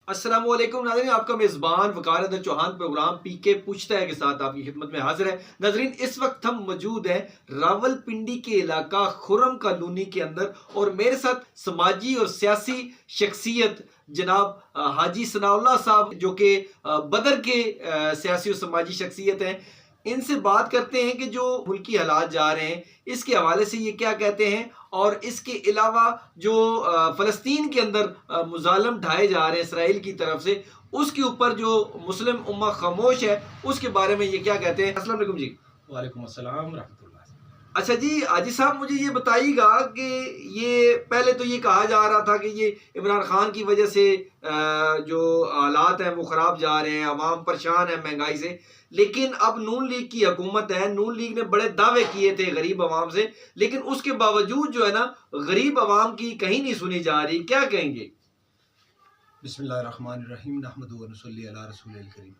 السلام علیکم ناظرین، آپ کا میزبان وقار احمد چوہان پروگرام پی کے پوچھتا ہے کے ساتھ آپ کی خدمت میں حاضر ہے۔ ناظرین، اس وقت ہم موجود ہیں راول پنڈی کے علاقہ خرم کالونی کے اندر، اور میرے ساتھ سماجی اور سیاسی شخصیت جناب حاجی ثناء اللہ صاحب، جو کہ بدر کے سیاسی اور سماجی شخصیت ہیں۔ ان سے بات کرتے ہیں کہ جو ملکی حالات جا رہے ہیں اس کے حوالے سے یہ کیا کہتے ہیں، اور اس کے علاوہ جو فلسطین کے اندر مظالم ڈھائے جا رہے ہیں اسرائیل کی طرف سے، اس کے اوپر جو مسلم امہ خاموش ہے اس کے بارے میں یہ کیا کہتے ہیں۔ السلام علیکم جی۔ وعلیکم السلام ورحمۃ اللہ۔ اچھا جی، حاجی صاحب مجھے یہ بتائیے گا کہ یہ پہلے تو یہ کہا جا رہا تھا کہ یہ عمران خان کی وجہ سے جو حالات ہیں وہ خراب جا رہے ہیں، عوام پریشان ہے مہنگائی سے، لیکن اب نون لیگ کی حکومت ہے، نون لیگ نے بڑے دعوے کیے تھے غریب عوام سے، لیکن اس کے باوجود جو ہے نا غریب عوام کی کہیں نہیں سنی جا رہی، کیا کہیں گے؟ بسم اللہ الرحمن الرحیم، نحمدہ و نصلی علی رسول الکریم۔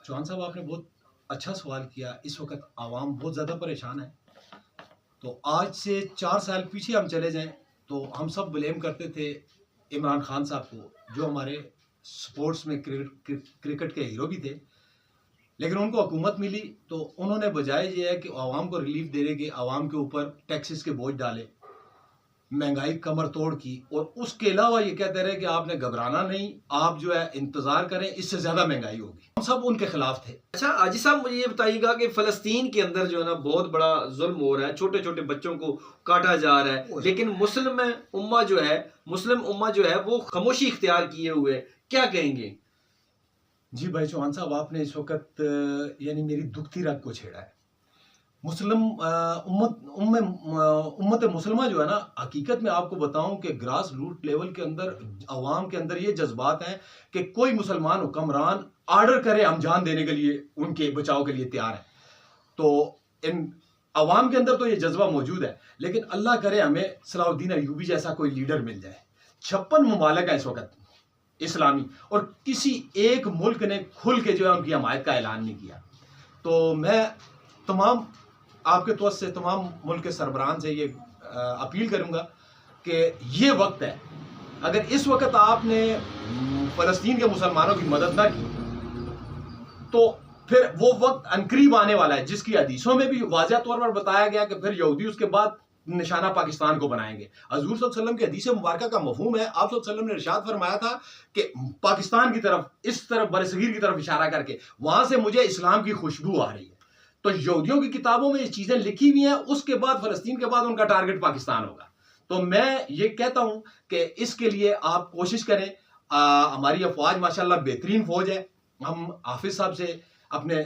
چوہان صاحب، آپ نے بہت اچھا سوال کیا۔ اس وقت عوام بہت زیادہ پریشان ہے۔ تو آج سے 4 سال پیچھے ہم چلے جائیں تو ہم سب بلیم کرتے تھے عمران خان صاحب کو، جو ہمارے سپورٹس میں کرکٹ کے ہیرو بھی تھے، لیکن ان کو حکومت ملی تو انہوں نے بجائے یہ ہے کہ عوام کو ریلیف دینے کے، عوام کے اوپر ٹیکسز کے بوجھ ڈالے، مہنگائی کمر توڑ کی، اور اس کے علاوہ یہ کہتے رہے کہ آپ نے گھبرانا نہیں، آپ جو ہے انتظار کریں، اس سے زیادہ مہنگائی ہوگی۔ ہم سب ان کے خلاف تھے۔ اچھا حاجی صاحب، مجھے یہ بتائیے گا کہ فلسطین کے اندر جو ہے نا بہت بڑا ظلم ہو رہا ہے، چھوٹے چھوٹے بچوں کو کاٹا جا رہا ہے، لیکن مسلم امہ جو ہے وہ خاموشی اختیار کیے ہوئے ہے، کیا کہیں گے؟ جی بھائی چوہان صاحب، آپ نے اس وقت یعنی میری دکھتی رگ کو چھیڑا ہے۔ مسلم امت مسلمہ جو ہے نا، حقیقت میں آپ کو بتاؤں کہ گراس روٹ لیول کے اندر عوام کے اندر یہ جذبات ہیں کہ کوئی مسلمان حکمران آرڈر کرے ہم جان دینے کے لیے، ان کے بچاؤ کے لیے تیار ہیں۔ تو ان عوام کے اندر تو یہ جذبہ موجود ہے، لیکن اللہ کرے ہمیں صلاح الدین ایوبی جیسا کوئی لیڈر مل جائے۔ 56 ممالک ہیں اس وقت اسلامی، اور کسی ایک ملک نے کھل کے جو ہے ان کی حمایت کا اعلان نہیں کیا۔ تو میں تمام آپ کے توسط سے تمام ملک کے سربراہان سے یہ اپیل کروں گا کہ یہ وقت ہے، اگر اس وقت آپ نے فلسطین کے مسلمانوں کی مدد نہ کی تو پھر وہ وقت عنقریب آنے والا ہے، جس کی حدیثوں میں بھی واضح طور پر بتایا گیا کہ پھر یہودی اس کے بعد نشانہ پاکستان کو بنائیں گے۔ حضور صلی اللہ علیہ وسلم کی حدیث مبارکہ کا مفہوم ہے، آپ صلی اللہ علیہ وسلم نے ارشاد فرمایا تھا کہ پاکستان کی طرف، اس طرف برصغیر کی طرف اشارہ کر کے، وہاں سے مجھے اسلام کی خوشبو آ رہی ہے۔ تو یہودیوں کی کتابوں میں یہ چیزیں لکھی ہوئی ہیں، اس کے بعد فلسطین کے بعد ان کا ٹارگٹ پاکستان ہوگا۔ تو میں یہ کہتا ہوں کہ اس کے لیے آپ کوشش کریں۔ ہماری افواج ماشاءاللہ بہترین فوج ہے۔ ہم حافظ صاحب سے، اپنے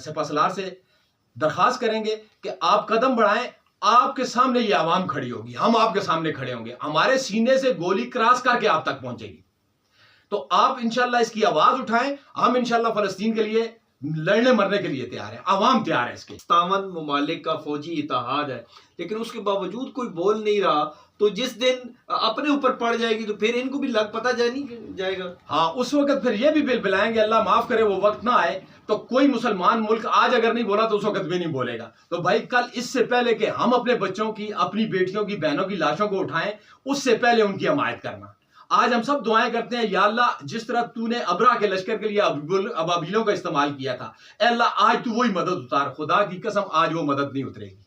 سپہ سالار سے درخواست کریں گے کہ آپ قدم بڑھائیں، آپ کے سامنے یہ عوام کھڑی ہوگی، ہم آپ کے سامنے کھڑے ہوں گے، ہمارے سینے سے گولی کراس کر کے آپ تک پہنچے گی۔ تو آپ انشاءاللہ اس کی آواز اٹھائیں۔ ہم انشاءاللہ فلسطین کے لیے لڑنے مرنے کے لیے تیار ہے، عوام تیار ہے اس کے۔ 57 ممالک کا فوجی اتحاد ہے، لیکن اس کے باوجود کوئی بول نہیں رہا، تو جس دن اپنے اوپر پڑ جائے گی تو پھر ان کو بھی لگ پتہ نہیں جائے گا۔ ہاں، اس وقت پھر یہ بھی بل بلائیں گے، اللہ معاف کرے وہ وقت نہ آئے تو کوئی مسلمان ملک آج اگر نہیں بولا تو اس وقت بھی نہیں بولے گا۔ تو بھائی کل اس سے پہلے کہ ہم اپنے بچوں کی، اپنی بیٹیوں کی، بہنوں کی لاشوں کو اٹھائیں، اس سے پہلے ان کی حمایت کرنا۔ آج ہم سب دعائیں کرتے ہیں، یا اللہ جس طرح تو نے ابرا کے لشکر کے لیے ابابیلوں کا استعمال کیا تھا، اے اللہ آج تو وہی مدد اتار۔ خدا کی قسم آج وہ مدد نہیں اترے گی۔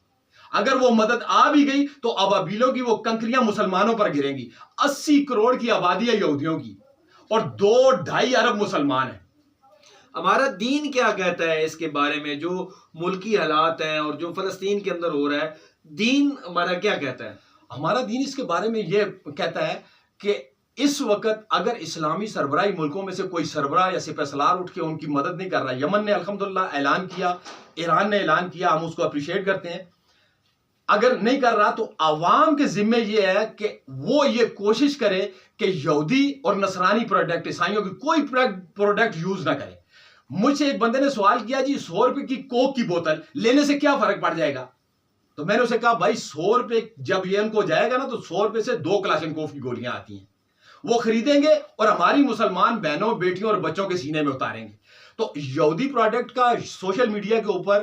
اگر وہ مدد آ بھی گئی تو ابابیلوں کی وہ کنکریاں مسلمانوں پر گریں گی۔ 80 کروڑ کی آبادی ہے یہودیوں کی، اور 2-2.5 ارب مسلمان ہیں۔ ہمارا دین کیا کہتا ہے اس کے بارے میں، جو ملکی حالات ہیں اور جو فلسطین کے اندر ہو رہا ہے، دین ہمارا کیا کہتا ہے؟ ہمارا دین اس کے بارے میں یہ کہتا ہے کہ اس وقت اگر اسلامی سربراہی ملکوں میں سے کوئی سربراہ یا سپہ سالار اٹھ کے ان کی مدد نہیں کر رہا، یمن نے الحمدللہ اعلان کیا، ایران نے اعلان کیا، ہم اس کو اپریشیٹ کرتے ہیں، اگر نہیں کر رہا تو عوام کے ذمے یہ ہے کہ وہ یہ کوشش کرے کہ یہودی اور نصرانی پروڈکٹ، عیسائیوں کی کوئی پروڈکٹ یوز نہ کرے۔ مجھ سے ایک بندے نے سوال کیا، جی 100 روپے کی کوک کی بوتل لینے سے کیا فرق پڑ جائے گا؟ تو میں نے اسے کہا بھائی 100 روپے جب یہ ان کو جائے گا نا تو 100 روپے سے 2 کلاشنکوف کی گولیاں آتی ہیں، وہ خریدیں گے اور ہماری مسلمان بہنوں، بیٹیوں اور بچوں کے سینے میں اتاریں گے۔ تو یہودی پروڈکٹ کا سوشل میڈیا کے اوپر